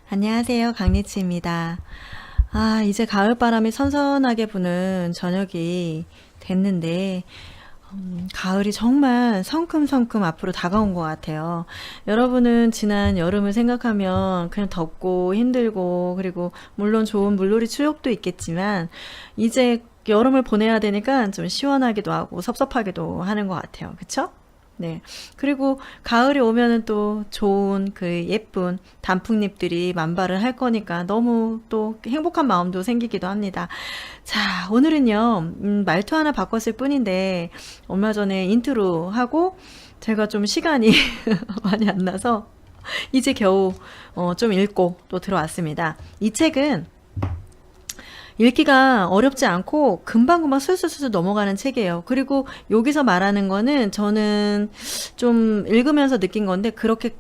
안녕하세요. 강리치입니다. 이제 가을바람이 선선하게 부는 저녁이 됐는데, 가을이 정말 성큼성큼 앞으로 다가온 것 같아요. 여러분은 지난 여름을 생각하면 그냥 덥고 힘들고, 그리고 물론 좋은 물놀이 추억도 있겠지만, 이제 여름을 보내야 되니까 좀 시원하기도 하고 섭섭하기도 하는 것 같아요. 그쵸? 네. 그리고 가을이 오면은 또 좋은 그 예쁜 단풍잎들이 만발을 할 거니까 너무 또 행복한 마음도 생기기도 합니다. 자, 오늘은요, 말투 하나 바꿨을 뿐인데, 얼마 전에 인트로 하고, 제가 좀 시간이 많이 안 나서, 이제 겨우, 좀 읽고 또 들어왔습니다. 이 책은 읽기가 어렵지 않고 금방금방 술술술 넘어가는 책이에요. 그리고 여기서 말하는 거는 저는 좀 읽으면서 느낀 건데 그렇게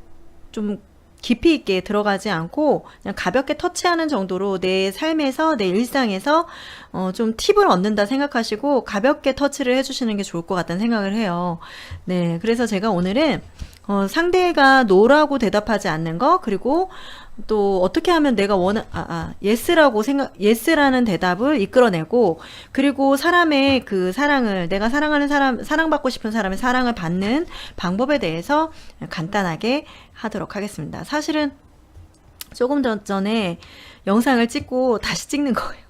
좀 깊이 있게 들어가지 않고 그냥 가볍게 터치하는 정도로 내 삶에서 내 일상에서 좀 팁을 얻는다 생각하시고 가볍게 터치를 해주시는 게 좋을 것 같다는 생각을 해요. 네, 그래서 제가 오늘은 상대가 노라고 대답하지 않는 거, 그리고 또 어떻게 하면 내가 예스라고 예스라는 대답을 이끌어내고, 그리고 사람의 그 사랑을, 내가 사랑하는 사람, 사랑받고 싶은 사람의 사랑을 받는 방법에 대해서 간단하게 하도록 하겠습니다. 사실은 조금 전에 영상을 찍고 다시 찍는 거예요.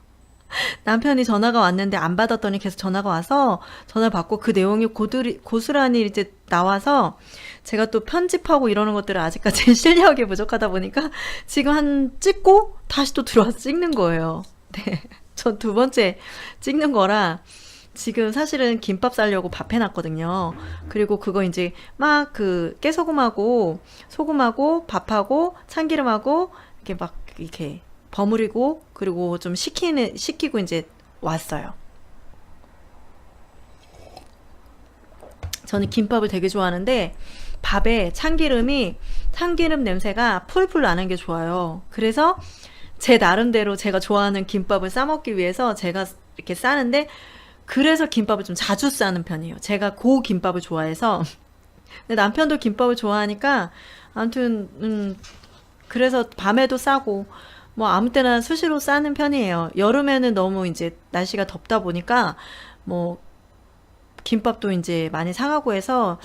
남편이 전화가 왔는데 안 받았더니 계속 전화가 와서 전화를 받고 그 내용이 고스란히 이제 나와서 제가 또 편집하고 이러는 것들을 아직까지 실력이 부족하다 보니까 지금 한 찍고 다시 또 들어와서 찍는 거예요. 네. 전 두 번째 찍는 거라 지금 사실은 김밥 싸려고 밥 해놨거든요. 그리고 그거 이제 막 그 깨소금하고 소금하고 밥하고 참기름하고 이렇게 막 이렇게 버무리고 그리고 좀 식히고 이제 왔어요. 저는 김밥을 되게 좋아하는데 밥에 참기름 냄새가 풀풀 나는 게 좋아요. 그래서 제 나름대로 제가 좋아하는 김밥을 싸 먹기 위해서 제가 이렇게 싸는데, 그래서 김밥을 좀 자주 싸는 편이에요. 제가 고 김밥을 좋아해서. 근데 남편도 김밥을 좋아하니까 아무튼 그래서 밤에도 싸고 뭐 아무 때나 수시로 싸는 편이에요. 여름에는 너무 이제 날씨가 덥다 보니까 뭐 김밥도 이제 많이 상하고 해서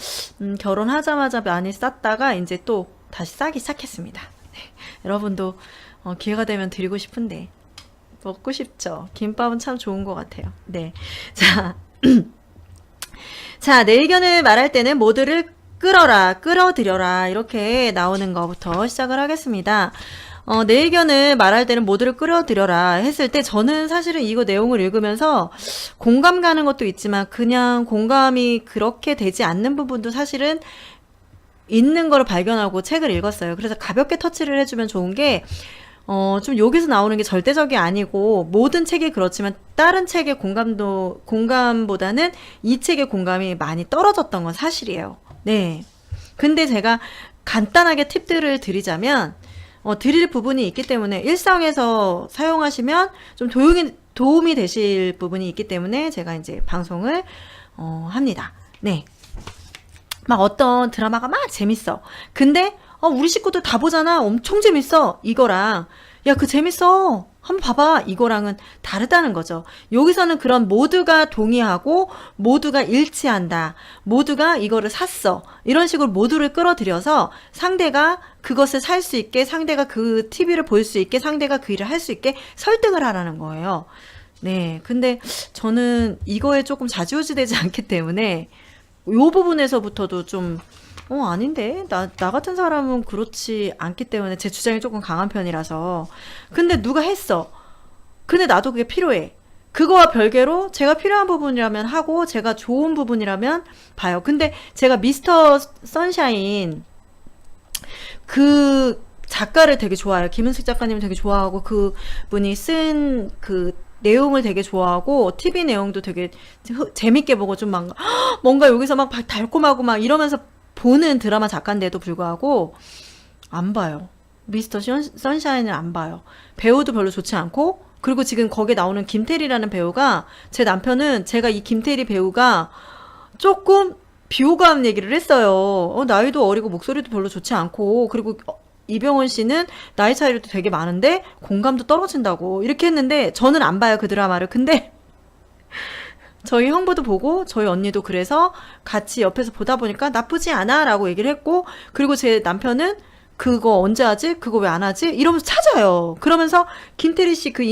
결혼하자마자 많이 쌌다가 이제 또 다시 싸기 시작했습니다. 네. 여러분도 기회가 되면 드리고 싶은데 먹고 싶죠. 김밥은 참 좋은 것 같아요. 네. 자, 자, 내 의견을 말할 때는 모두를 끌어들여라 이렇게 나오는 것부터 시작을 하겠습니다. 내 의견을 말할 때는 모두를 끌어들여라 했을 때 저는 사실은 이거 내용을 읽으면서 공감 가는 것도 있지만 그냥 공감이 그렇게 되지 않는 부분도 사실은 있는 걸 발견하고 책을 읽었어요. 그래서 가볍게 터치를 해주면 좋은 게 좀 여기서 나오는 게 절대적이 아니고 모든 책이 그렇지만 다른 책의 공감보다는 이 책의 공감이 많이 떨어졌던 건 사실이에요. 네. 근데 제가 간단하게 팁들을 드리자면 드릴 부분이 있기 때문에 일상에서 사용하시면 좀 도움이 되실 부분이 있기 때문에 제가 이제 방송을 합니다. 네. 막 어떤 드라마가 막 재밌어. 근데 우리 식구들 다 보잖아. 엄청 재밌어. 이거랑 야, 그 재밌어. 한번 봐봐. 이거랑은 다르다는 거죠. 여기서는 그런 모두가 동의하고 모두가 일치한다. 모두가 이거를 샀어. 이런 식으로 모두를 끌어들여서 상대가 그것을 살 수 있게, 상대가 그 TV를 볼 수 있게, 상대가 그 일을 할 수 있게 설득을 하라는 거예요. 네. 근데 저는 이거에 조금 좌지우지되지 않기 때문에 이 부분에서부터도 좀 아닌데? 나 같은 사람은 그렇지 않기 때문에 제 주장이 조금 강한 편이라서. 근데 누가 했어. 근데 나도 그게 필요해. 그거와 별개로 제가 필요한 부분이라면 하고 제가 좋은 부분이라면 봐요. 근데 제가 미스터 선샤인 그 작가를 되게 좋아해요. 김은숙 작가님을 되게 좋아하고 그분이 쓴 그 내용을 되게 좋아하고 TV 내용도 되게 재밌게 보고 좀 막 뭔가 여기서 막 달콤하고 막 이러면서 보는 드라마 작가인데도 불구하고 안 봐요. 미스터 선샤인을 안 봐요. 배우도 별로 좋지 않고, 그리고 지금 거기에 나오는 김태리라는 배우가, 제 남편은 제가 이 김태리 배우가 조금 비호감 얘기를 했어요. 나이도 어리고 목소리도 별로 좋지 않고, 그리고 이병헌 씨는 나이 차이도 되게 많은데 공감도 떨어진다고 이렇게 했는데 저는 안 봐요 그 드라마를. 근데 저희 형부도 보고 저희 언니도 그래서 같이 옆에서 보다 보니까 나쁘지 않아 라고 얘기를 했고, 그리고 제 남편은 그거 언제 하지? 그거 왜 안 하지? 이러면서 찾아요. 그러면서 김태리 씨 그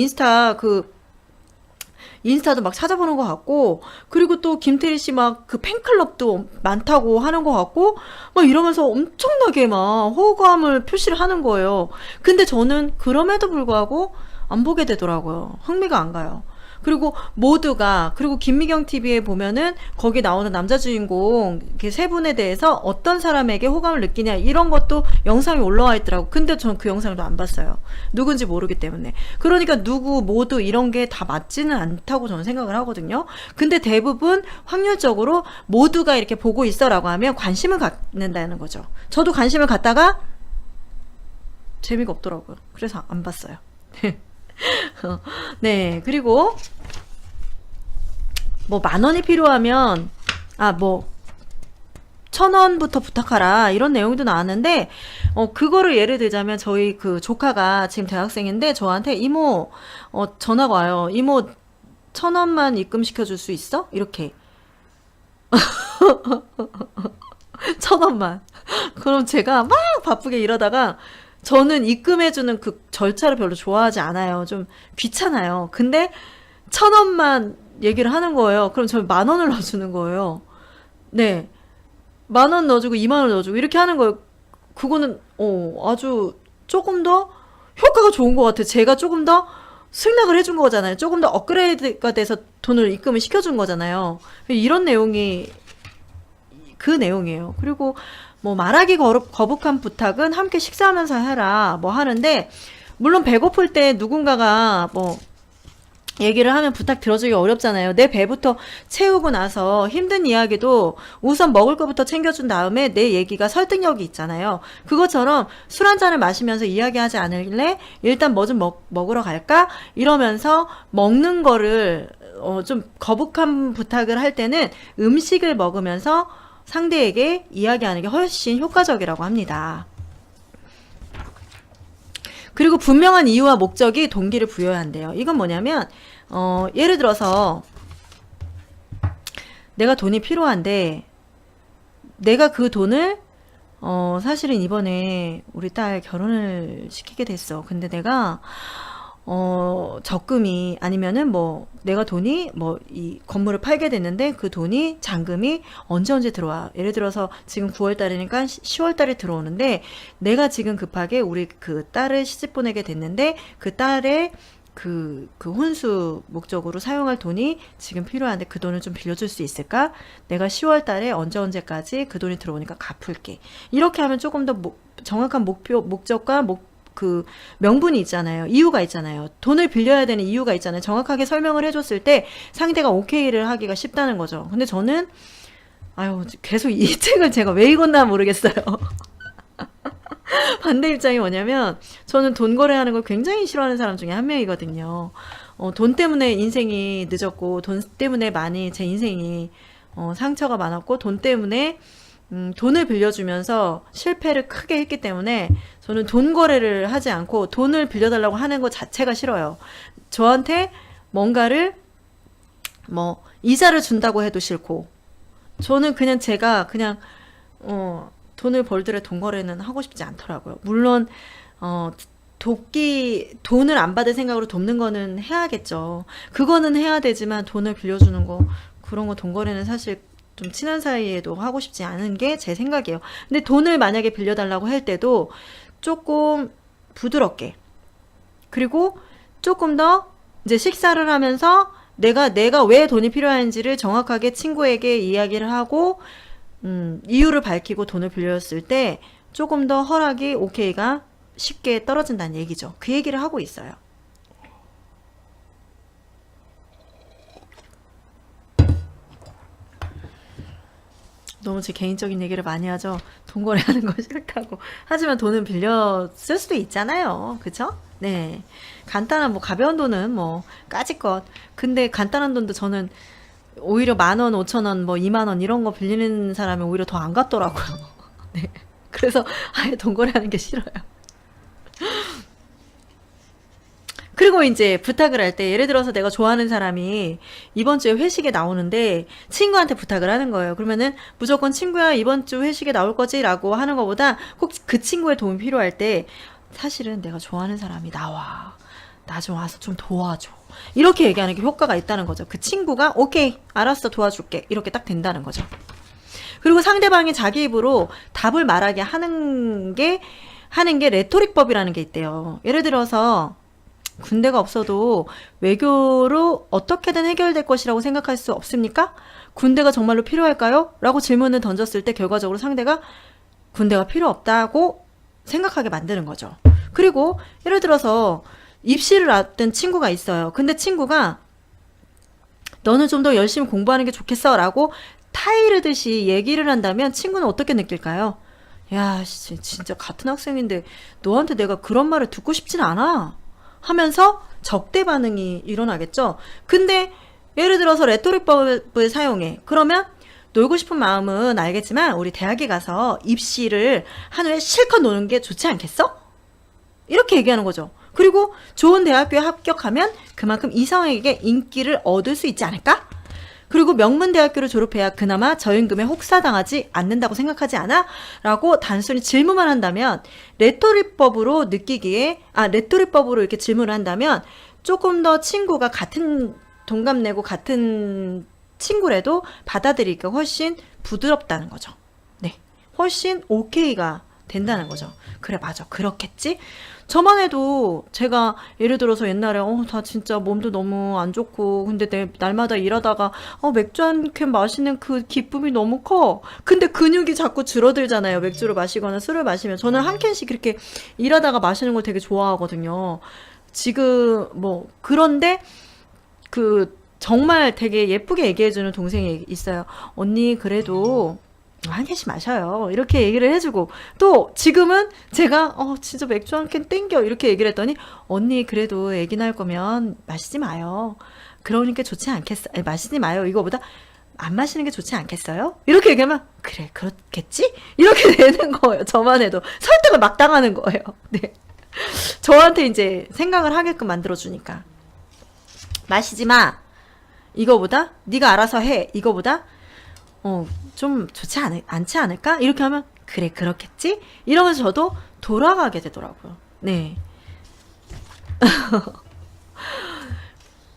인스타도 막 찾아보는 것 같고, 그리고 또 김태리 씨 막 그 팬클럽도 많다고 하는 것 같고, 막 이러면서 엄청나게 막 호감을 표시를 하는 거예요. 근데 저는 그럼에도 불구하고 안 보게 되더라고요. 흥미가 안 가요. 그리고 모두가, 그리고 김미경 TV에 보면은 거기 나오는 남자 주인공 이렇게 세 분에 대해서 어떤 사람에게 호감을 느끼냐 이런 것도 영상이 올라와 있더라고. 근데 전 그 영상도 안 봤어요. 누군지 모르기 때문에. 그러니까 누구 모두 이런 게 다 맞지는 않다고 저는 생각을 하거든요. 근데 대부분 확률적으로 모두가 이렇게 보고 있어라고 하면 관심을 갖는다는 거죠. 저도 관심을 갖다가 재미가 없더라고요. 그래서 안 봤어요. 네, 그리고 뭐 10,000원이 필요하면 뭐 1,000원부터 부탁하라 이런 내용도 나왔는데, 그거를 예를 들자면 저희 그 조카가 지금 대학생인데 저한테 이모 전화가 와요. 이모 1,000원만 입금시켜 줄 수 있어? 이렇게. 1,000원만. 그럼 제가 막 바쁘게 이러다가, 저는 입금해주는 그 절차를 별로 좋아하지 않아요. 좀 귀찮아요. 근데 1,000원만 얘기를 하는 거예요. 그럼 저 10,000원을 넣어주는 거예요. 네. 10,000원 넣어주고 20,000원 넣어주고 이렇게 하는 거예요. 그거는 아주 조금 더 효과가 좋은 것 같아요. 제가 조금 더 승낙을 해준 거잖아요. 조금 더 업그레이드가 돼서 돈을 입금을 시켜준 거잖아요. 이런 내용이 그 내용이에요. 그리고 뭐 말하기 거북한 부탁은 함께 식사하면서 해라 뭐 하는데, 물론 배고플 때 누군가가 뭐 얘기를 하면 부탁 들어주기 어렵잖아요. 내 배부터 채우고 나서 힘든 이야기도 우선 먹을 거부터 챙겨준 다음에 내 얘기가 설득력이 있잖아요. 그것처럼 술 한 잔을 마시면서 이야기하지 않을래? 일단 뭐 좀 먹으러 갈까? 이러면서 먹는 거를 좀 거북한 부탁을 할 때는 음식을 먹으면서 상대에게 이야기하는 게 훨씬 효과적이라고 합니다. 그리고 분명한 이유와 목적이 동기를 부여해야 한대요. 이건 뭐냐면 예를 들어서 내가 돈이 필요한데, 내가 그 돈을 사실은 이번에 우리 딸 결혼을 시키게 됐어. 근데 내가 적금이 아니면은 뭐 내가 돈이 뭐 이 건물을 팔게 됐는데 그 돈이 잔금이 언제 들어와. 예를 들어서 지금 9월 달이니까 10월 달에 들어오는데, 내가 지금 급하게 우리 그 딸을 시집 보내게 됐는데 그 딸의 그 혼수 목적으로 사용할 돈이 지금 필요한데 그 돈을 좀 빌려줄 수 있을까? 내가 10월 달에 언제까지 그 돈이 들어오니까 갚을게. 이렇게 하면 조금 더 정확한 목적과 그 명분이 있잖아요. 이유가 있잖아요. 돈을 빌려야 되는 이유가 있잖아요. 정확하게 설명을 해줬을 때 상대가 오케이를 하기가 쉽다는 거죠. 근데 저는 계속 이 책을 제가 왜 읽었나 모르겠어요. 반대 입장이 뭐냐면, 저는 돈 거래하는 걸 굉장히 싫어하는 사람 중에 한 명이거든요. 돈 때문에 인생이 늦었고, 돈 때문에 많이 제 인생이 상처가 많았고, 돈 때문에 돈을 빌려주면서 실패를 크게 했기 때문에 저는 돈 거래를 하지 않고 돈을 빌려달라고 하는 것 자체가 싫어요. 저한테 뭔가를 뭐 이자를 준다고 해도 싫고, 저는 그냥 제가 그냥 돈을 벌들에 돈 거래는 하고 싶지 않더라고요. 물론 돈을 안 받을 생각으로 돕는 거는 해야겠죠. 그거는 해야 되지만 돈을 빌려주는 거, 그런 거 돈 거래는 사실 좀 친한 사이에도 하고 싶지 않은 게 제 생각이에요. 근데 돈을 만약에 빌려달라고 할 때도 조금 부드럽게, 그리고 조금 더 이제 식사를 하면서 내가 왜 돈이 필요한지를 정확하게 친구에게 이야기를 하고 이유를 밝히고 돈을 빌렸을 때 조금 더 허락이, 오케이가 쉽게 떨어진다는 얘기죠. 그 얘기를 하고 있어요. 너무 제 개인적인 얘기를 많이 하죠. 돈 거래하는 거 싫다고. 하지만 돈은 빌려 쓸 수도 있잖아요. 그쵸? 네. 간단한 뭐 가벼운 돈은 뭐 까짓것. 근데 간단한 돈도 저는 오히려 10,000원, 5,000원, 뭐 20,000원 이런 거 빌리는 사람이 오히려 더 안 같더라고요. 네. 그래서 아예 돈 거래하는 게 싫어요. 그리고 이제 부탁을 할 때, 예를 들어서 내가 좋아하는 사람이 이번 주에 회식에 나오는데 친구한테 부탁을 하는 거예요. 그러면은 무조건 친구야, 이번 주 회식에 나올 거지? 라고 하는 것보다 꼭 그 친구의 도움이 필요할 때, 사실은 내가 좋아하는 사람이 나와. 나 좀 와서 좀 도와줘. 이렇게 얘기하는 게 효과가 있다는 거죠. 그 친구가 오케이, 알았어, 도와줄게. 이렇게 딱 된다는 거죠. 그리고 상대방이 자기 입으로 답을 말하게 하는 게 레토릭법이라는 게 있대요. 예를 들어서 군대가 없어도 외교로 어떻게든 해결될 것이라고 생각할 수 없습니까? 군대가 정말로 필요할까요? 라고 질문을 던졌을 때 결과적으로 상대가 군대가 필요 없다고 생각하게 만드는 거죠. 그리고 예를 들어서 입시를 앞둔 친구가 있어요. 근데 친구가 너는 좀 더 열심히 공부하는 게 좋겠어 라고 타이르듯이 얘기를 한다면 친구는 어떻게 느낄까요? 야, 진짜 같은 학생인데 너한테 내가 그런 말을 듣고 싶진 않아 하면서 적대 반응이 일어나겠죠. 근데 예를 들어서 레토릭법을 사용해. 그러면 놀고 싶은 마음은 알겠지만 우리 대학에 가서 입시를 한 후에 실컷 노는 게 좋지 않겠어? 이렇게 얘기하는 거죠. 그리고 좋은 대학교에 합격하면 그만큼 이성에게 인기를 얻을 수 있지 않을까? 그리고 명문대학교를 졸업해야 그나마 저임금에 혹사당하지 않는다고 생각하지 않아? 라고 단순히 질문만 한다면 레토릭법으로 이렇게 질문을 한다면 조금 더 친구가 같은 동갑내고 같은 친구라도 받아들이기가 훨씬 부드럽다는 거죠. 네. 훨씬 오케이가 된다는 거죠. 그래, 맞아. 그렇겠지? 저만 해도 제가 예를 들어서 옛날에 나 진짜 몸도 너무 안 좋고 근데 날마다 일하다가 맥주 한 캔 마시는 그 기쁨이 너무 커. 근데 근육이 자꾸 줄어들잖아요. 맥주를 마시거나 술을 마시면. 저는 한 캔씩 이렇게 일하다가 마시는 걸 되게 좋아하거든요. 지금 그런데 정말 되게 예쁘게 얘기해주는 동생이 있어요. 언니 그래도 한 캔씩 마셔요. 이렇게 얘기를 해주고 또 지금은 제가 진짜 맥주 한 캔 땡겨 이렇게 얘기를 했더니 언니 그래도 애기 낳을 거면 마시지 마요. 그러니까 좋지 않겠어. 아니, 마시지 마요. 이거보다 안 마시는 게 좋지 않겠어요? 이렇게 얘기하면 그래 그렇겠지? 이렇게 되는 거예요. 저만 해도 설득을 막 당하는 거예요. 네. 저한테 이제 생각을 하게끔 만들어주니까 마시지 마. 이거보다 네가 알아서 해. 이거보다 좀 좋지 않지 않을까? 이렇게 하면 그래 그렇겠지? 이러면서 저도 돌아가게 되더라고요. 네.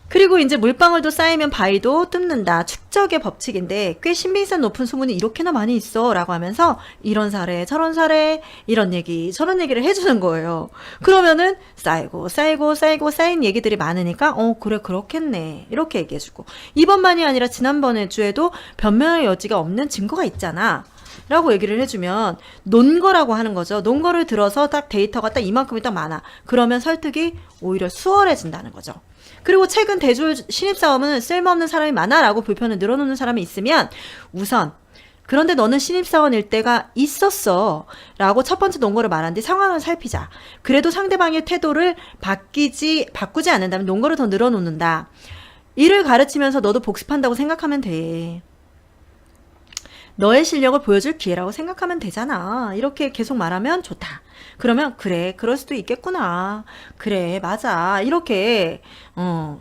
그리고 이제 물방울도 쌓이면 바위도 뚫는다. 축적의 법칙인데 꽤 신빙성 높은 소문이 이렇게나 많이 있어 라고 하면서 이런 사례 저런 사례 이런 얘기 저런 얘기를 해주는 거예요. 그러면은 쌓이고 쌓인 얘기들이 많으니까 그래 그렇겠네 이렇게 얘기해주고 이번만이 아니라 지난번에 주에도 변명의 여지가 없는 증거가 있잖아 라고 얘기를 해주면 논거라고 하는 거죠. 논거를 들어서 딱 데이터가 딱 이만큼이 딱 많아. 그러면 설득이 오히려 수월해진다는 거죠. 그리고 최근 대졸 신입사원은 쓸모없는 사람이 많아 라고 불편을 늘어놓는 사람이 있으면 우선 그런데 너는 신입사원일 때가 있었어 라고 첫 번째 논거를 말한 뒤 상황을 살피자. 그래도 상대방의 태도를 바꾸지 않는다면 논거를 더 늘어놓는다. 이를 가르치면서 너도 복습한다고 생각하면 돼. 너의 실력을 보여줄 기회라고 생각하면 되잖아. 이렇게 계속 말하면 좋다. 그러면 그래 그럴 수도 있겠구나. 그래 맞아. 이렇게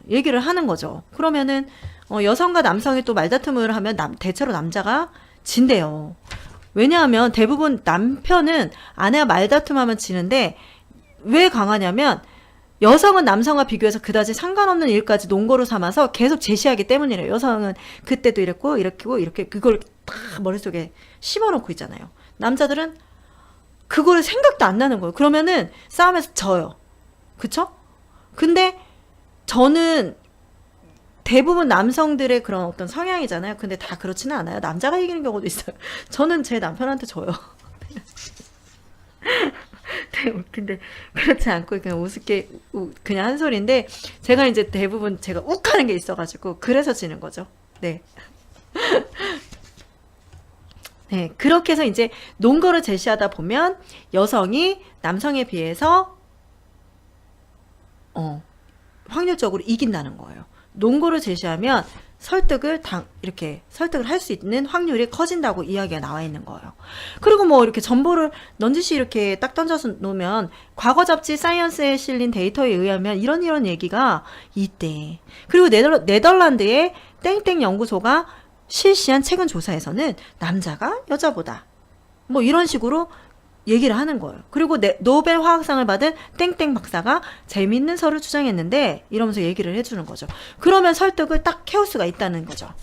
얘기를 하는 거죠. 그러면은 여성과 남성이 또 말다툼을 하면 대체로 남자가 진대요. 왜냐하면 대부분 남편은 아내와 말다툼하면 지는데 왜 강하냐면 여성은 남성과 비교해서 그다지 상관없는 일까지 논거로 삼아서 계속 제시하기 때문이래요. 여성은 그때도 이랬고 이렇게 그걸 다 머릿속에 심어놓고 있잖아요. 남자들은 그거를 생각도 안 나는 거예요. 그러면은 싸움에서 져요. 그쵸? 근데 저는 대부분 남성들의 그런 어떤 성향이잖아요. 근데 다 그렇지는 않아요. 남자가 이기는 경우도 있어요. 저는 제 남편한테 져요. 되게 웃긴데 그렇지 않고 그냥 우습게 그냥 한 소리인데 제가 이제 대부분 제가 욱하는 게 있어가지고 그래서 지는 거죠. 네. 네, 그렇게 해서 이제 논거를 제시하다 보면 여성이 남성에 비해서 확률적으로 이긴다는 거예요. 논거를 제시하면 이렇게 설득을 할 수 있는 확률이 커진다고 이야기가 나와 있는 거예요. 그리고 뭐 이렇게 정보를 넌지시 이렇게 딱 던져서 놓으면 과거 잡지 사이언스에 실린 데이터에 의하면 이런 얘기가 있대. 그리고 네덜란드의 땡땡 연구소가 실시한 최근 조사에서는 남자가 여자보다 뭐 이런 식으로 얘기를 하는 거예요. 그리고 노벨 화학상을 받은 땡땡 박사가 재미있는 설을 주장했는데 이러면서 얘기를 해주는 거죠. 그러면 설득을 딱 해올 수가 있다는 거죠.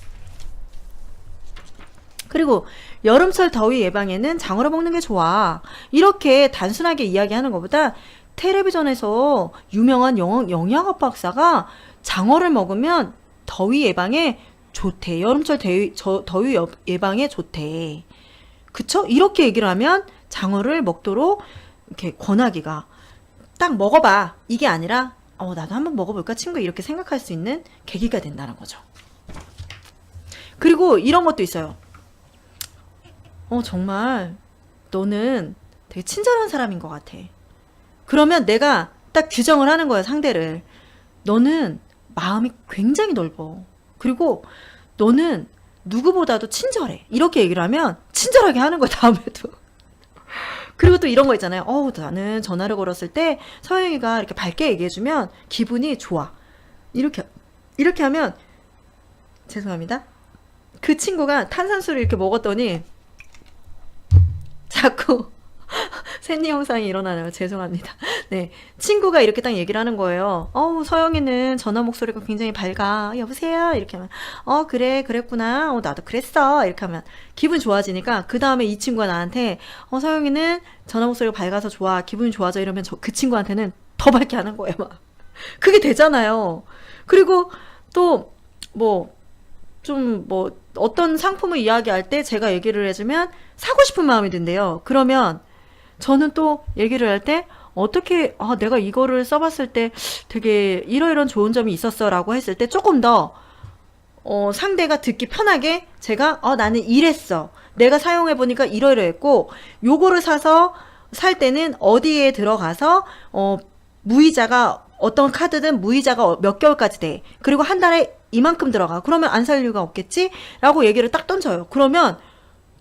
그리고 여름철 더위 예방에는 장어를 먹는 게 좋아. 이렇게 단순하게 이야기하는 것보다 텔레비전에서 유명한 영양학 박사가 장어를 먹으면 더위 예방에 좋대. 여름철 더위 예방에 좋대. 그쵸? 이렇게 얘기를 하면 장어를 먹도록 이렇게 권하기가 딱 먹어봐. 이게 아니라 나도 한번 먹어볼까 친구 이렇게 생각할 수 있는 계기가 된다는 거죠. 그리고 이런 것도 있어요. 정말 너는 되게 친절한 사람인 것 같아. 그러면 내가 딱 규정을 하는 거예요. 상대를. 너는 마음이 굉장히 넓어. 그리고 너는 누구보다도 친절해. 이렇게 얘기를 하면 친절하게 하는 거야. 다음에도. 그리고 또 이런 거 있잖아요. 나는 전화를 걸었을 때 서영이가 이렇게 밝게 얘기해주면 기분이 좋아. 이렇게 하면 죄송합니다. 그 친구가 탄산수를 이렇게 먹었더니 자꾸 샌디 형상이 일어나네요. 죄송합니다. 네, 친구가 이렇게 딱 얘기를 하는 거예요. 서영이는 전화 목소리가 굉장히 밝아. 여보세요? 이렇게 하면 그래 그랬구나. 나도 그랬어. 이렇게 하면 기분 좋아지니까 그 다음에 이 친구가 나한테 서영이는 전화 목소리가 밝아서 좋아. 기분이 좋아져. 이러면 그 친구한테는 더 밝게 하는 거예요. 막 그게 되잖아요. 그리고 또 어떤 상품을 이야기할 때 제가 얘기를 해주면 사고 싶은 마음이 든대요. 그러면 저는 또 얘기를 할 때 어떻게 내가 이거를 써봤을 때 되게 이러이런 좋은 점이 있었어 라고 했을 때 조금 더 상대가 듣기 편하게 제가 나는 이랬어. 내가 사용해보니까 이러이러했고 요거를 살 때는 어디에 들어가서 무이자가 어떤 카드든 무이자가 몇 개월까지 돼. 그리고 한 달에 이만큼 들어가. 그러면 안 살 이유가 없겠지? 라고 얘기를 딱 던져요. 그러면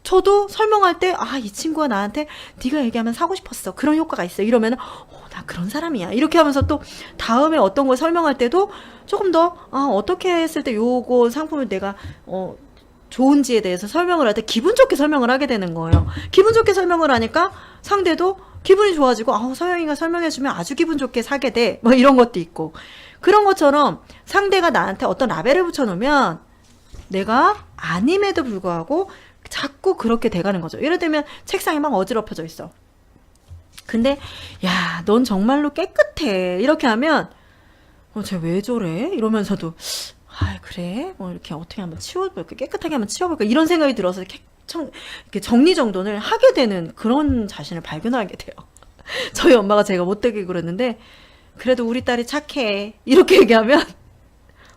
저도 설명할 때 이 친구가 나한테 네가 얘기하면 사고 싶었어. 그런 효과가 있어. 이러면은 나 그런 사람이야. 이렇게 하면서 또 다음에 어떤 걸 설명할 때도 조금 더 어떻게 했을 때 요거 상품을 내가 좋은지에 대해서 설명을 할 때 기분 좋게 설명을 하게 되는 거예요. 기분 좋게 설명을 하니까 상대도 기분이 좋아지고 서영이가 설명해주면 아주 기분 좋게 사게 돼. 뭐 이런 것도 있고. 그런 것처럼 상대가 나한테 어떤 라벨을 붙여놓으면 내가 아님에도 불구하고 자꾸 그렇게 돼가는 거죠. 예를 들면 책상이 막 어지럽혀져 있어. 근데 야, 넌 정말로 깨끗해. 이렇게 하면 쟤 왜 저래? 이러면서도 그래? 이렇게 어떻게 한번 치워볼까? 깨끗하게 한번 치워볼까? 이런 생각이 들어서 이렇게 정리정돈을 하게 되는 그런 자신을 발견하게 돼요. 저희 엄마가 제가 못되게 그랬는데 그래도 우리 딸이 착해. 이렇게 얘기하면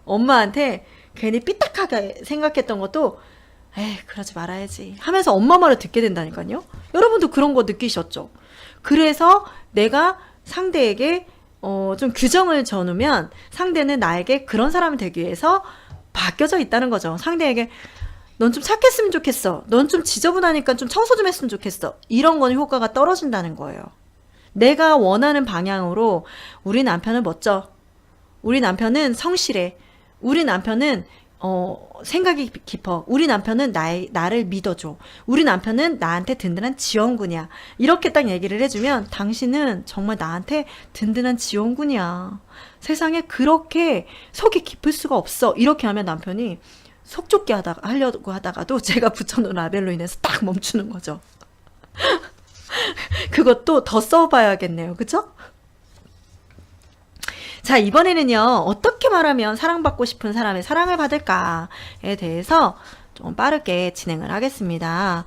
엄마한테 괜히 삐딱하게 생각했던 것도 그러지 말아야지 하면서 엄마 말을 듣게 된다니까요. 여러분도 그런 거 느끼셨죠? 그래서 내가 상대에게 좀 규정을 정하면 상대는 나에게 그런 사람이 되기 위해서 바뀌어져 있다는 거죠. 상대에게 넌 좀 착했으면 좋겠어. 넌 좀 지저분하니까 좀 청소 좀 했으면 좋겠어. 이런 건 효과가 떨어진다는 거예요. 내가 원하는 방향으로 우리 남편은 멋져. 우리 남편은 성실해. 우리 남편은 생각이 깊어. 우리 남편은 나를 믿어줘. 우리 남편은 나한테 든든한 지원군이야. 이렇게 딱 얘기를 해주면 당신은 정말 나한테 든든한 지원군이야. 세상에 그렇게 속이 깊을 수가 없어. 이렇게 하면 남편이 속 좁게 하려고 하다가도 제가 붙여놓은 라벨로 인해서 딱 멈추는 거죠. 그것도 더 써봐야겠네요. 그쵸? 자, 이번에는요, 어떻게 말하면 사랑받고 싶은 사람의 사랑을 받을까에 대해서 좀 빠르게 진행을 하겠습니다.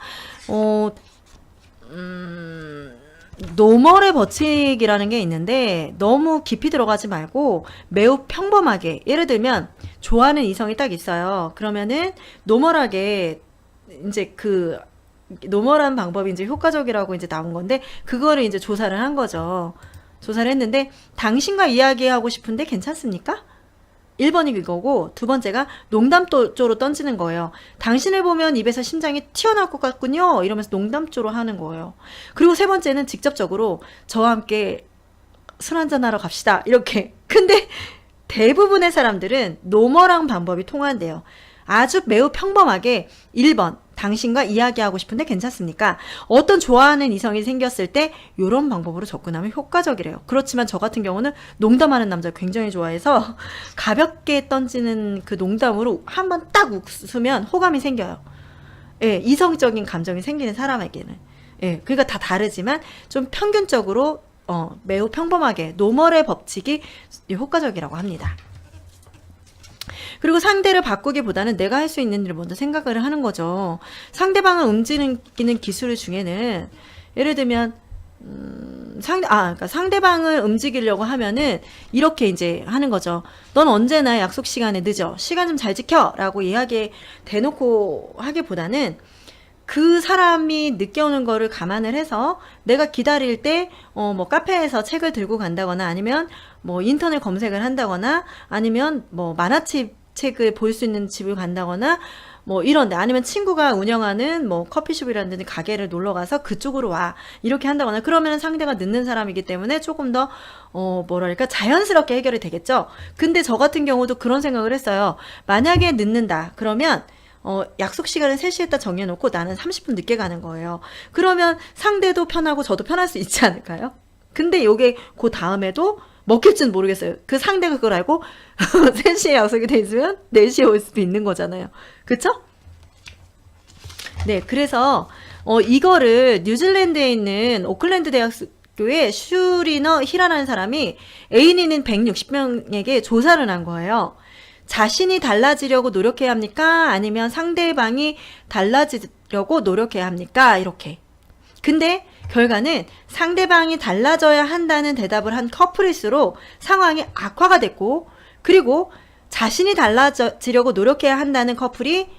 노멀의 법칙이라는 게 있는데, 너무 깊이 들어가지 말고, 매우 평범하게, 예를 들면, 좋아하는 이성이 딱 있어요. 그러면은, 노멀하게, 이제 노멀한 방법이 이제 효과적이라고 이제 나온 건데, 그거를 이제 조사를 한 거죠. 조사를 했는데 당신과 이야기하고 싶은데 괜찮습니까? 1번이 그거고, 두 번째가 농담조로 던지는 거예요. 당신을 보면 입에서 심장이 튀어나올 것 같군요. 이러면서 농담조로 하는 거예요. 그리고 세 번째는 직접적으로 저와 함께 술 한잔하러 갑시다. 이렇게. 근데 대부분의 사람들은 노멀한 방법이 통한대요. 아주 매우 평범하게 1번 당신과 이야기하고 싶은데 괜찮습니까? 어떤 좋아하는 이성이 생겼을 때 이런 방법으로 접근하면 효과적이래요. 그렇지만 저 같은 경우는 농담하는 남자 굉장히 좋아해서 가볍게 던지는 그 농담으로 한번 딱 웃으면 호감이 생겨요. 예, 이성적인 감정이 생기는 사람에게는. 예, 그러니까 다 다르지만 좀 평균적으로 매우 평범하게 노멀의 법칙이 효과적이라고 합니다. 그리고 상대를 바꾸기보다는 내가 할 수 있는 일을 먼저 생각을 하는 거죠. 상대방을 움직이는 기술 중에는 예를 들면 그러니까 상대방을 움직이려고 하면은 이렇게 이제 하는 거죠. 넌 언제나 약속 시간에 늦어. 시간 좀 잘 지켜라고 이야기 대놓고 하기보다는 그 사람이 늦게 오는 거를 감안을 해서 내가 기다릴 때 뭐 카페에서 책을 들고 간다거나 아니면 뭐 인터넷 검색을 한다거나 아니면 뭐 만화책 책을 볼 수 있는 집을 간다거나 뭐 이런데 아니면 친구가 운영하는 뭐 커피숍이라든지 가게를 놀러 가서 그쪽으로 와 이렇게 한다거나 그러면 상대가 늦는 사람이기 때문에 조금 더 뭐랄까 자연스럽게 해결이 되겠죠. 근데 저 같은 경우도 그런 생각을 했어요. 만약에 늦는다 그러면 약속 시간을 3시에 딱 정해놓고 나는 30분 늦게 가는 거예요. 그러면 상대도 편하고 저도 편할 수 있지 않을까요? 근데 요게 그 다음에도 먹힐지는 모르겠어요. 그 상대가 그걸 알고 3시에 약속이 돼 있으면 4시에 올 수도 있는 거잖아요. 그쵸? 네, 그래서 이거를 뉴질랜드에 있는 오클랜드 대학교의 슈리너 히라라는 사람이 애인 있는 160명에게 조사를 한 거예요. 자신이 달라지려고 노력해야 합니까? 아니면 상대방이 달라지려고 노력해야 합니까? 이렇게. 근데 결과는 상대방이 달라져야 한다는 대답을 한 커플일수록 상황이 악화가 됐고, 그리고 자신이 달라지려고 노력해야 한다는 커플이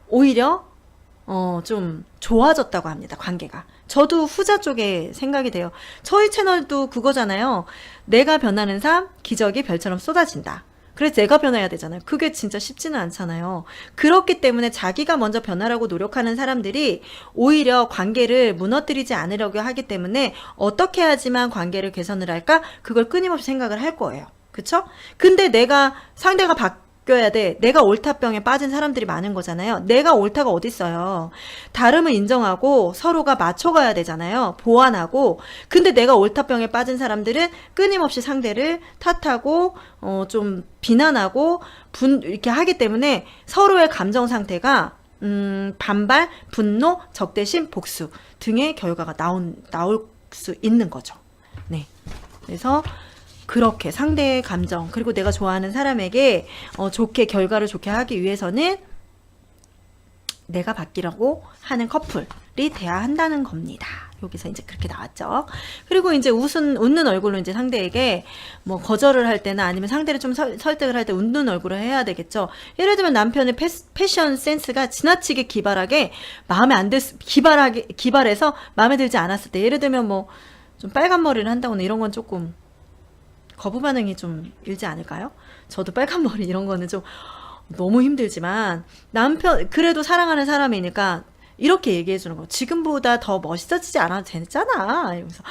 오히려 좀 좋아졌다고 합니다. 관계가. 저도 후자 쪽에 생각이 돼요. 저희 채널도 그거잖아요. 내가 변하는 삶, 기적이 별처럼 쏟아진다. 그래서 내가 변해야 되잖아요. 그게 진짜 쉽지는 않잖아요. 그렇기 때문에 자기가 먼저 변하라고 노력하는 사람들이 오히려 관계를 무너뜨리지 않으려고 하기 때문에 어떻게 하지만 관계를 개선을 할까? 그걸 끊임없이 생각을 할 거예요. 그쵸? 근데 상대가 바뀌어야 돼. 내가 옳다병에 빠진 사람들이 많은 거잖아요. 내가 옳다가 어딨어요. 다름을 인정하고 서로가 맞춰가야 되잖아요. 보완하고. 근데 내가 옳다병에 빠진 사람들은 끊임없이 상대를 탓하고 좀 비난하고 이렇게 하기 때문에 서로의 감정 상태가 반발, 분노, 적대심, 복수 등의 결과가 나올 수 있는 거죠. 네. 그래서 그렇게 상대의 감정 그리고 내가 좋아하는 사람에게 결과를 좋게 하기 위해서는 내가 바뀌라고 하는 커플이 돼야 한다는 겁니다. 여기서 이제 그렇게 나왔죠. 그리고 이제 웃는 얼굴로 이제 상대에게 뭐 거절을 할 때나 아니면 상대를 좀 설득을 할 때 웃는 얼굴을 해야 되겠죠. 예를 들면 남편의 패션 센스가 지나치게 기발하게 기발해서 마음에 들지 않았을 때 예를 들면 뭐 좀 빨간 머리를 한다거나 이런 건 조금 거부 반응이 좀 일지 않을까요? 저도 빨간 머리 이런 거는 좀 너무 힘들지만 그래도 사랑하는 사람이니까 이렇게 얘기해 주는 거. 지금보다 더 멋있어지지 않아도 되잖아. 이러면서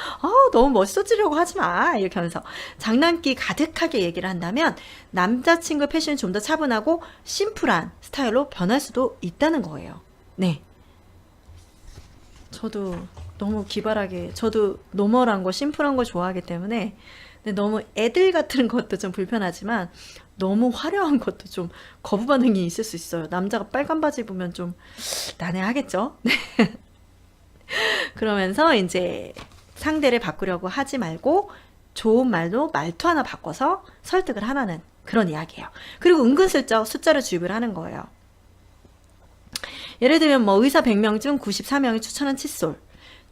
너무 멋있어지려고 하지 마. 이렇게 하면서 장난기 가득하게 얘기를 한다면 남자친구의 패션이 좀 더 차분하고 심플한 스타일로 변할 수도 있다는 거예요. 네. 저도 너무 기발하게 저도 노멀한 거 심플한 거 좋아하기 때문에 근데 너무 애들 같은 것도 좀 불편하지만 너무 화려한 것도 좀 거부 반응이 있을 수 있어요. 남자가 빨간 바지 보면 좀 난해하겠죠? 그러면서 이제 상대를 바꾸려고 하지 말고 좋은 말로 말투 하나 바꿔서 설득을 하라는 그런 이야기예요. 그리고 은근슬쩍 숫자를 주입을 하는 거예요. 예를 들면 뭐 의사 100명 중 94명이 추천한 칫솔,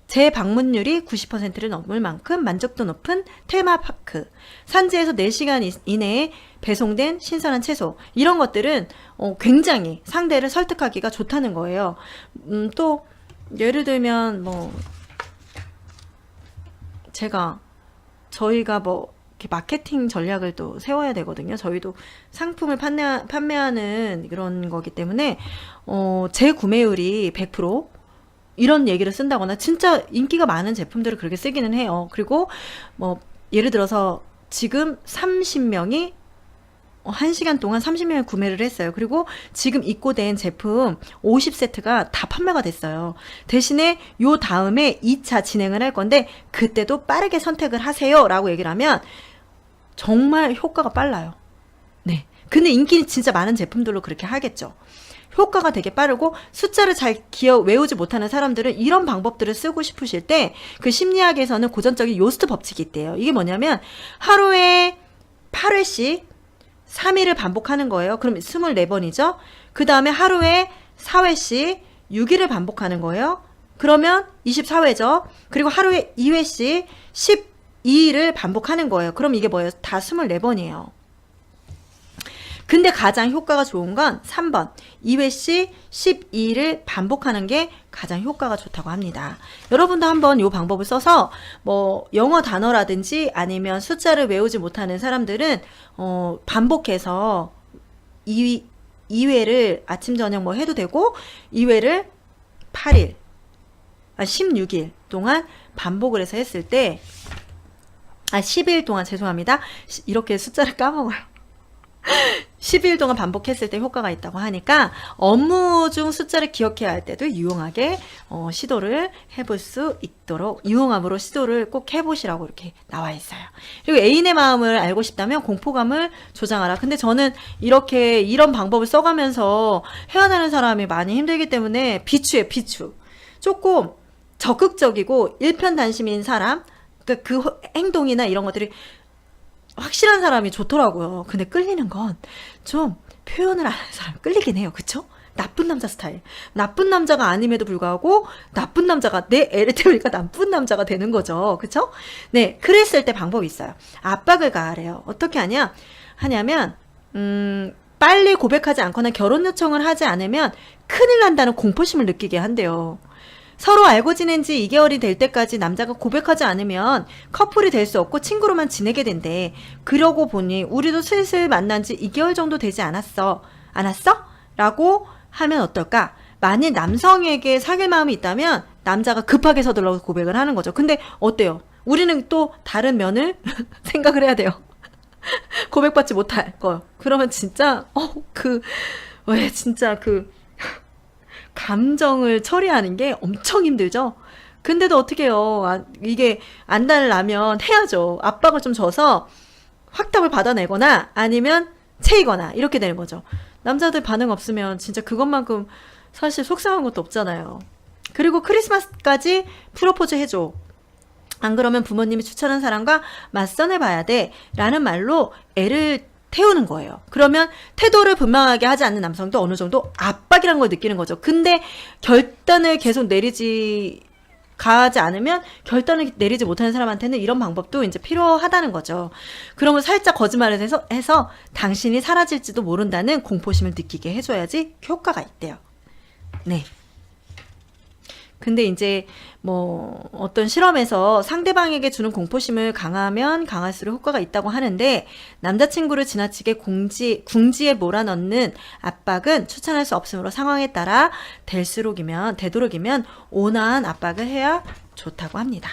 재방문율이 90%를 넘을 만큼 만족도 높은 테마파크, 산지에서 4시간 이내에 배송된 신선한 채소 이런 것들은 굉장히 상대를 설득하기가 좋다는 거예요. 또 예를 들면 뭐 저희가 뭐 이렇게 마케팅 전략을 또 세워야 되거든요. 저희도 상품을 판매하는 그런 거기 때문에, 재구매율이 100%, 이런 얘기를 쓴다거나, 진짜 인기가 많은 제품들을 그렇게 쓰기는 해요. 그리고, 예를 들어서, 지금 30명이 1시간 동안 30명이 구매를 했어요. 그리고 지금 입고된 제품 50세트가 다 판매가 됐어요. 대신에 요 다음에 2차 진행을 할 건데 그때도 빠르게 선택을 하세요 라고 얘기를 하면 정말 효과가 빨라요. 네. 근데 인기 진짜 많은 제품들로 그렇게 하겠죠. 효과가 되게 빠르고 숫자를 잘 외우지 못하는 사람들은 이런 방법들을 쓰고 싶으실 때 그 심리학에서는 고전적인 요스트 법칙이 있대요. 이게 뭐냐면 하루에 8회씩 3일을 반복하는 거예요. 그럼 24번이죠. 그 다음에 하루에 4회씩 6일을 반복하는 거예요. 그러면 24회죠. 그리고 하루에 2회씩 12일을 반복하는 거예요. 그럼 이게 뭐예요? 다 24번이에요. 근데 가장 효과가 좋은 건 3번. 2회씩 12일을 반복하는 게 가장 효과가 좋다고 합니다. 여러분도 한번 이 방법을 써서 영어 단어라든지 아니면 숫자를 외우지 못하는 사람들은 반복해서 2회를 아침 저녁 해도 되고 2회를 8일, 16일 동안 반복을 해서 했을 때 10일 동안 죄송합니다. 이렇게 숫자를 까먹어요. 10일 동안 반복했을 때 효과가 있다고 하니까 업무 중 숫자를 기억해야 할 때도 유용하게 시도를 해볼 수 있도록 유용함으로 시도를 꼭 해보시라고 이렇게 나와 있어요. 그리고 애인의 마음을 알고 싶다면 공포감을 조장하라. 근데 저는 이런 방법을 써가면서 헤어나는 사람이 많이 힘들기 때문에 비추예요. 비추. 조금 적극적이고 일편단심인 사람, 그러니까 그 행동이나 이런 것들이 확실한 사람이 좋더라고요. 근데 끌리는 건 좀 표현을 안 하는 사람이 끌리긴 해요. 그쵸? 나쁜 남자 스타일. 나쁜 남자가 아님에도 불구하고 나쁜 남자가 내 애를 태우니까 나쁜 남자가 되는 거죠. 그쵸? 네, 그랬을 때 방법이 있어요. 압박을 가하래요. 어떻게 하냐면 빨리 고백하지 않거나 결혼 요청을 하지 않으면 큰일 난다는 공포심을 느끼게 한대요. 서로 알고 지낸 지 2개월이 될 때까지 남자가 고백하지 않으면 커플이 될 수 없고 친구로만 지내게 된대. 그러고 보니 우리도 슬슬 만난 지 2개월 정도 되지 않았어? 라고 하면 어떨까? 만일 남성에게 사귈 마음이 있다면 남자가 급하게 서둘러 고백을 하는 거죠. 근데 어때요? 우리는 또 다른 면을 생각을 해야 돼요. 고백받지 못할 거. 그러면 진짜 진짜 감정을 처리하는 게 엄청 힘들죠. 근데도 어떻게 해요. 이게 안 달라면 해야죠. 압박을 좀 줘서 확답을 받아내거나 아니면 채이거나 이렇게 되는 거죠. 남자들 반응 없으면 진짜 그것만큼 사실 속상한 것도 없잖아요. 그리고 크리스마스까지 프로포즈 해줘. 안 그러면 부모님이 추천한 사람과 맞선해 봐야 돼 라는 말로 애를 태우는 거예요. 그러면 태도를 분명하게 하지 않는 남성도 어느 정도 압박이란 걸 느끼는 거죠. 근데 결단을 계속 가지 않으면 결단을 내리지 못하는 사람한테는 이런 방법도 이제 필요하다는 거죠. 그러면 살짝 거짓말을 해서 당신이 사라질지도 모른다는 공포심을 느끼게 해줘야지 효과가 있대요. 네. 근데 이제 어떤 실험에서 상대방에게 주는 공포심을 강하면 강할수록 효과가 있다고 하는데 남자친구를 지나치게 궁지에 몰아넣는 압박은 추천할 수 없으므로 상황에 따라 되도록이면 온화한 압박을 해야 좋다고 합니다.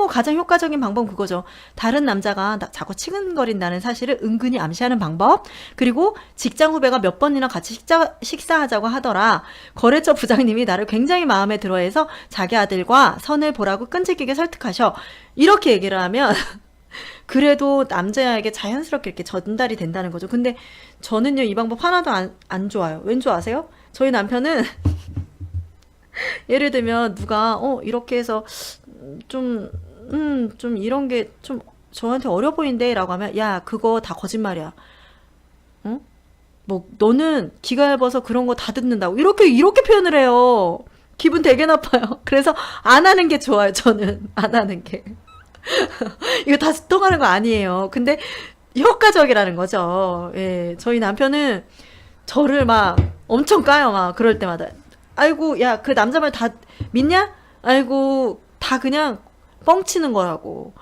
가장 효과적인 방법은 그거죠. 다른 남자가 자꾸 치근거린다는 사실을 은근히 암시하는 방법. 그리고 직장 후배가 몇 번이나 같이 식사하자고 하더라. 거래처 부장님이 나를 굉장히 마음에 들어해서 자기 아들과 선을 보라고 끈질기게 설득하셔. 이렇게 얘기를 하면 그래도 남자에게 자연스럽게 이렇게 전달이 된다는 거죠. 근데 저는요, 이 방법 하나도 안 좋아요. 왠 줄 아세요? 저희 남편은 예를 들면 누가 이렇게 해서 좀 이런 게 좀 저한테 어려 보인대 라고 하면 야, 그거 다 거짓말이야. 응? 너는 귀가 얇아서 그런 거 다 듣는다고 이렇게 표현을 해요. 기분 되게 나빠요. 그래서 안 하는 게 좋아요. 저는 안 하는 게. 이거 다 수동하는 거 아니에요. 근데 효과적이라는 거죠. 예, 저희 남편은 저를 막 엄청 까요. 막 그럴 때마다. 아이고, 야, 그 남자 말 다 믿냐? 아이고, 다 그냥 뻥치는 거라고.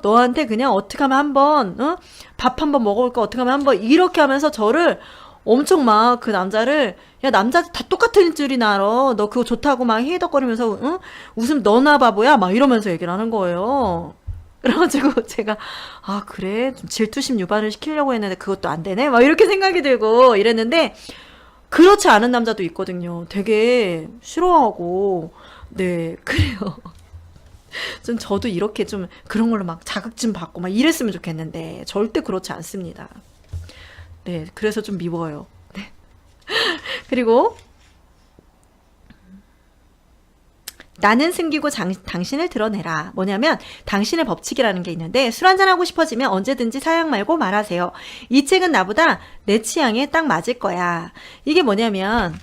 너한테 그냥 어떻게 하면 한번, 밥 한번 먹어볼까? 어떻게 하면 한번, 이렇게 하면서 저를 엄청 막 그 남자를, 야, 남자 다 똑같은 줄이나 알아. 너 그거 좋다고 막 히덕거리면서, 웃음 너나 바보야? 막 이러면서 얘기를 하는 거예요. 그래가지고 제가, 아, 그래? 좀 질투심 유발을 시키려고 했는데 그것도 안 되네? 막 이렇게 생각이 들고 이랬는데, 그렇지 않은 남자도 있거든요. 되게 싫어하고, 네, 그래요. 좀 저도 이렇게 좀 그런 걸로 막 자극좀 받고 막 이랬으면 좋겠는데, 절대 그렇지 않습니다. 네, 그래서 좀 미워요. 네. 그리고, 나는 숨기고 당신을 드러내라. 뭐냐면 당신의 법칙이라는 게 있는데 술 한잔하고 싶어지면 언제든지 사양 말고 말하세요. 이 책은 나보다 내 취향에 딱 맞을 거야. 이게 뭐냐면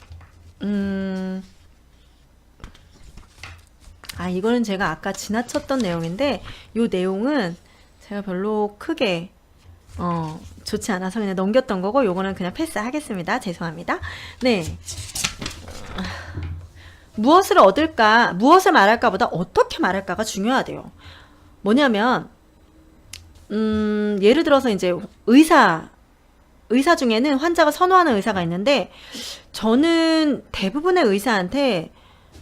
이거는 제가 아까 지나쳤던 내용인데 요 내용은 제가 별로 크게 좋지 않아서 그냥 넘겼던 거고 요거는 그냥 패스하겠습니다. 죄송합니다. 네. 무엇을 얻을까, 무엇을 말할까보다 어떻게 말할까가 중요하대요. 뭐냐면, 예를 들어서 이제 의사 중에는 환자가 선호하는 의사가 있는데, 저는 대부분의 의사한테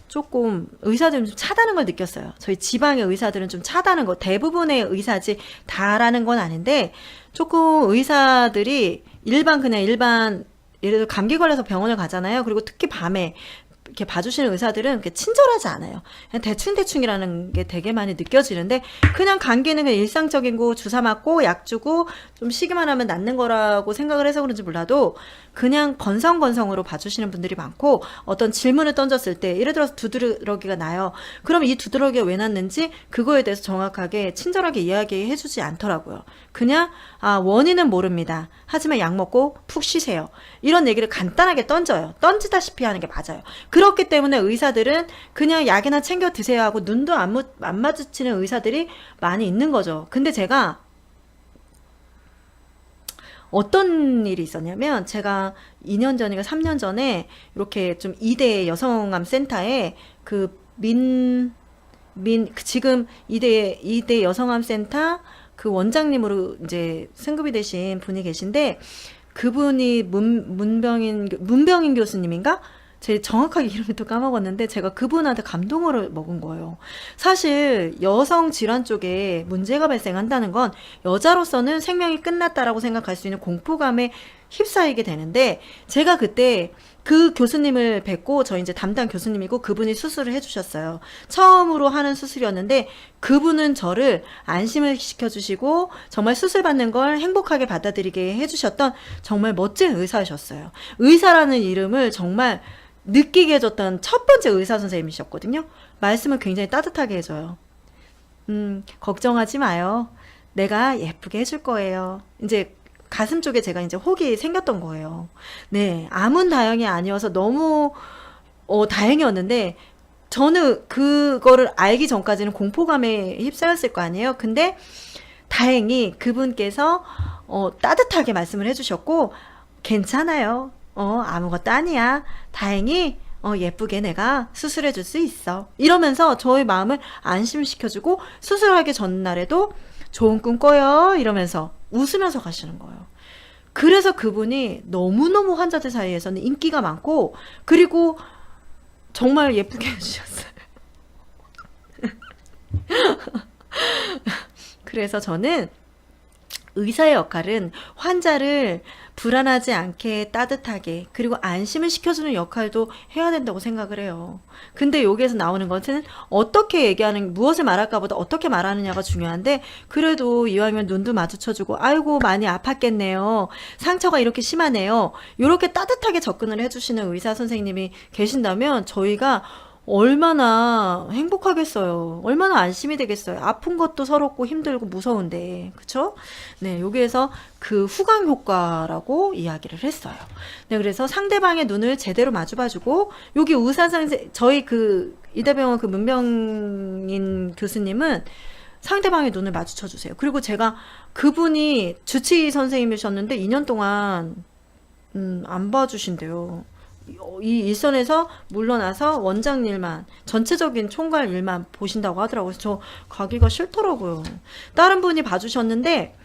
조금 의사들은 좀 차다는 걸 느꼈어요. 저희 지방의 의사들은 좀 차다는 거, 대부분의 의사지 다라는 건 아닌데, 조금 의사들이 일반, 예를 들어 감기 걸려서 병원을 가잖아요. 그리고 특히 밤에, 이렇게 봐주시는 의사들은 그렇게 친절하지 않아요. 그냥 대충대충이라는 게 되게 많이 느껴지는데, 그냥 감기는 그냥 일상적인 거 주사 맞고 약 주고 좀 쉬기만 하면 낫는 거라고 생각을 해서 그런지 몰라도 그냥 건성건성으로 봐주시는 분들이 많고, 어떤 질문을 던졌을 때 예를 들어서 두드러기가 나요. 그럼 이 두드러기가 왜 났는지 그거에 대해서 정확하게 친절하게 이야기해 주지 않더라고요. 그냥 원인은 모릅니다. 하지만 약 먹고 푹 쉬세요. 이런 얘기를 간단하게 던져요. 던지다시피 하는 게 맞아요. 그렇기 때문에 의사들은 그냥 약이나 챙겨 드세요 하고 눈도 안 마주치는 의사들이 많이 있는 거죠. 근데 제가 어떤 일이 있었냐면, 제가 2년 전인가 3년 전에 이렇게 좀 2대 여성암 센터에 지금 2대 여성암 센터 그 원장님으로 이제 승급이 되신 분이 계신데, 그분이 문병인 교수님인가? 제 정확하게 이름을 또 까먹었는데 제가 그분한테 감동을 먹은 거예요. 사실 여성 질환 쪽에 문제가 발생한다는 건 여자로서는 생명이 끝났다라고 생각할 수 있는 공포감에 휩싸이게 되는데, 제가 그때 그 교수님을 뵙고, 저 이제 담당 교수님이고 그분이 수술을 해주셨어요. 처음으로 하는 수술이었는데 그분은 저를 안심을 시켜주시고 정말 수술 받는 걸 행복하게 받아들이게 해주셨던 정말 멋진 의사셨어요. 의사라는 이름을 정말 느끼게 해줬던 첫 번째 의사 선생님이셨거든요. 말씀을 굉장히 따뜻하게 해줘요. 걱정하지 마요. 내가 예쁘게 해줄 거예요. 이제 가슴 쪽에 제가 이제 혹이 생겼던 거예요. 네, 암은 다행이 아니어서 너무 다행이었는데, 저는 그거를 알기 전까지는 공포감에 휩싸였을 거 아니에요. 근데 다행히 그분께서 따뜻하게 말씀을 해주셨고, 괜찮아요. 아무것도 아니야. 다행히 예쁘게 내가 수술해 줄 수 있어. 이러면서 저의 마음을 안심시켜주고, 수술하기 전날에도 좋은 꿈 꿔요. 이러면서 웃으면서 가시는 거예요. 그래서 그분이 너무너무 환자들 사이에서는 인기가 많고, 그리고 정말 예쁘게 해주셨어요. 그래서 저는 의사의 역할은 환자를 불안하지 않게 따뜻하게, 그리고 안심을 시켜주는 역할도 해야 된다고 생각을 해요. 근데 여기에서 나오는 것은 어떻게 얘기하는, 무엇을 말할까보다 어떻게 말하느냐가 중요한데, 그래도 이왕이면 눈도 마주쳐주고, 아이고 많이 아팠겠네요, 상처가 이렇게 심하네요, 이렇게 따뜻하게 접근을 해주시는 의사 선생님이 계신다면 저희가 얼마나 행복하겠어요. 얼마나 안심이 되겠어요. 아픈 것도 서럽고 힘들고 무서운데, 그쵸? 네, 여기에서 그 후광 효과라고 이야기를 했어요. 네, 그래서 상대방의 눈을 제대로 마주봐주고, 여기 의사 선생, 저희 이대병원 문병인 교수님은 상대방의 눈을 마주쳐주세요. 그리고 제가 그분이 주치의 선생님이셨는데 2년 동안 안 봐주신대요. 이 일선에서 물러나서 원장 일만, 전체적인 총괄 일만 보신다고 하더라고요. 그래서 저 가기가 싫더라고요. 다른 분이 봐주셨는데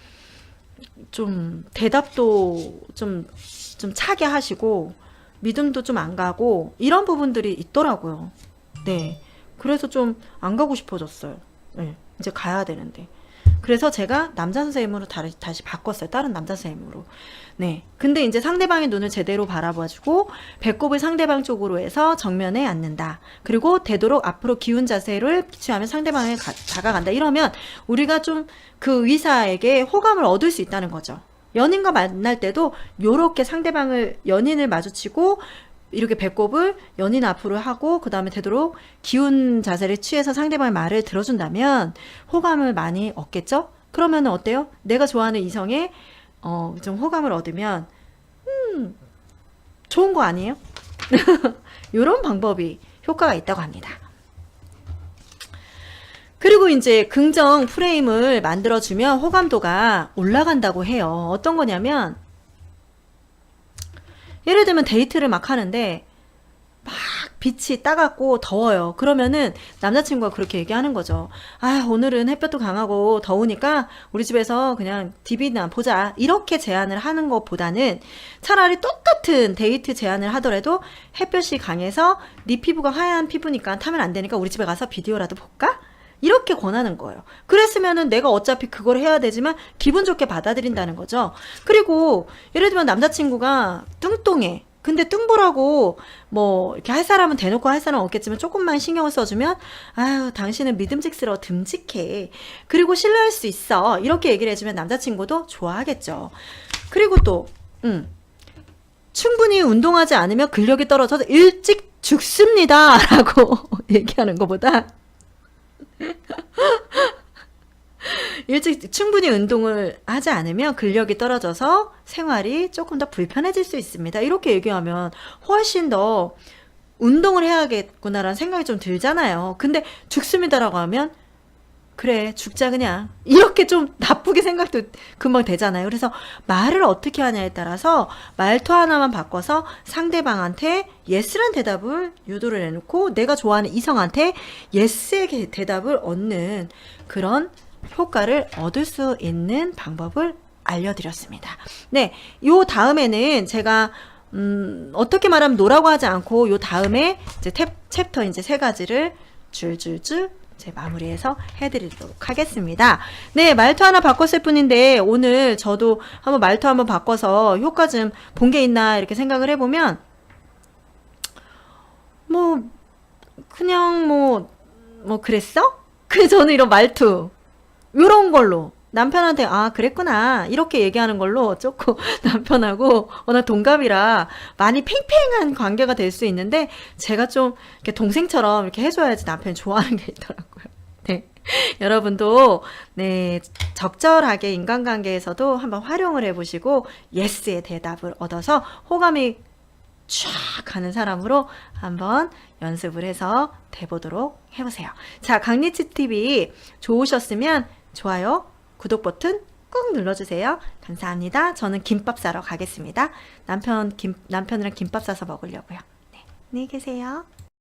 좀 대답도 좀 차게 하시고 믿음도 좀 안 가고 이런 부분들이 있더라고요. 네. 그래서 좀 안 가고 싶어졌어요. 네. 이제 가야 되는데. 그래서 제가 남자 선생님으로 다시 바꿨어요. 다른 남자 선생님으로. 네. 근데 이제 상대방의 눈을 제대로 바라봐주고 배꼽을 상대방 쪽으로 해서 정면에 앉는다. 그리고 되도록 앞으로 기운 자세를 취하면 상대방에 다가간다. 이러면 우리가 좀 그 의사에게 호감을 얻을 수 있다는 거죠. 연인과 만날 때도 요렇게 상대방을 연인을 마주치고 이렇게 배꼽을 연인 앞으로 하고 그 다음에 되도록 기운 자세를 취해서 상대방의 말을 들어준다면 호감을 많이 얻겠죠? 그러면 어때요? 내가 좋아하는 이성에 좀 호감을 얻으면 좋은 거 아니에요? 이런 방법이 효과가 있다고 합니다. 그리고 이제 긍정 프레임을 만들어주면 호감도가 올라간다고 해요. 어떤 거냐면 예를 들면 데이트를 막 하는데 막 빛이 따갑고 더워요. 그러면은 남자친구가 그렇게 얘기하는 거죠. 아, 오늘은 햇볕도 강하고 더우니까 우리 집에서 그냥 TV나 보자. 이렇게 제안을 하는 것보다는 차라리 똑같은 데이트 제안을 하더라도 햇볕이 강해서 네 피부가 하얀 피부니까 타면 안 되니까 우리 집에 가서 비디오라도 볼까? 이렇게 권하는 거예요. 그랬으면은 내가 어차피 그걸 해야 되지만 기분 좋게 받아들인다는 거죠. 그리고 예를 들면 남자친구가 뚱뚱해. 근데 뚱보라고 뭐 이렇게 할 사람은 대놓고 할 사람은 없겠지만 조금만 신경을 써주면 아유 당신은 믿음직스러워 듬직해. 그리고 신뢰할 수 있어. 이렇게 얘기를 해주면 남자친구도 좋아하겠죠. 그리고 또 충분히 운동하지 않으면 근력이 떨어져서 일찍 죽습니다. 라고 얘기하는 것보다 일찍 충분히 운동을 하지 않으면 근력이 떨어져서 생활이 조금 더 불편해질 수 있습니다. 이렇게 얘기하면 훨씬 더 운동을 해야겠구나라는 생각이 좀 들잖아요. 근데 죽습니다라고 하면 그래 죽자 그냥 이렇게 좀 나쁘게 생각도 금방 되잖아요. 그래서 말을 어떻게 하냐에 따라서 말투 하나만 바꿔서 상대방한테 예스란 대답을 유도를 해놓고 내가 좋아하는 이성한테 예스의 대답을 얻는 그런 효과를 얻을 수 있는 방법을 알려드렸습니다. 네, 요 다음에는 제가 어떻게 말하면 노라고 하지 않고 요 다음에 이제 챕터 이제 3가지를 줄줄줄 제 마무리해서 해드리도록 하겠습니다. 네, 말투 하나 바꿨을 뿐인데 오늘 저도 한번 말투 한번 바꿔서 효과 좀 본 게 있나 이렇게 생각을 해보면 뭐 그냥 뭐 그랬어? 그래 저는 이런 말투 요런 걸로 남편한테 아 그랬구나 이렇게 얘기하는 걸로 조금 남편하고 워낙 동갑이라 많이 팽팽한 관계가 될 수 있는데 제가 좀 이렇게 동생처럼 이렇게 해줘야지 남편이 좋아하는 게 있더라고요. 네. 여러분도 네 적절하게 인간관계에서도 한번 활용을 해보시고 예스의 대답을 얻어서 호감이 쫙 가는 사람으로 한번 연습을 해서 돼보도록 해보세요. 자, 강리치TV 좋으셨으면 좋아요, 구독 버튼 꾹 눌러주세요. 감사합니다. 저는 김밥 싸러 가겠습니다. 남편이랑 김밥 싸서 먹으려고요. 네, 안녕히 계세요.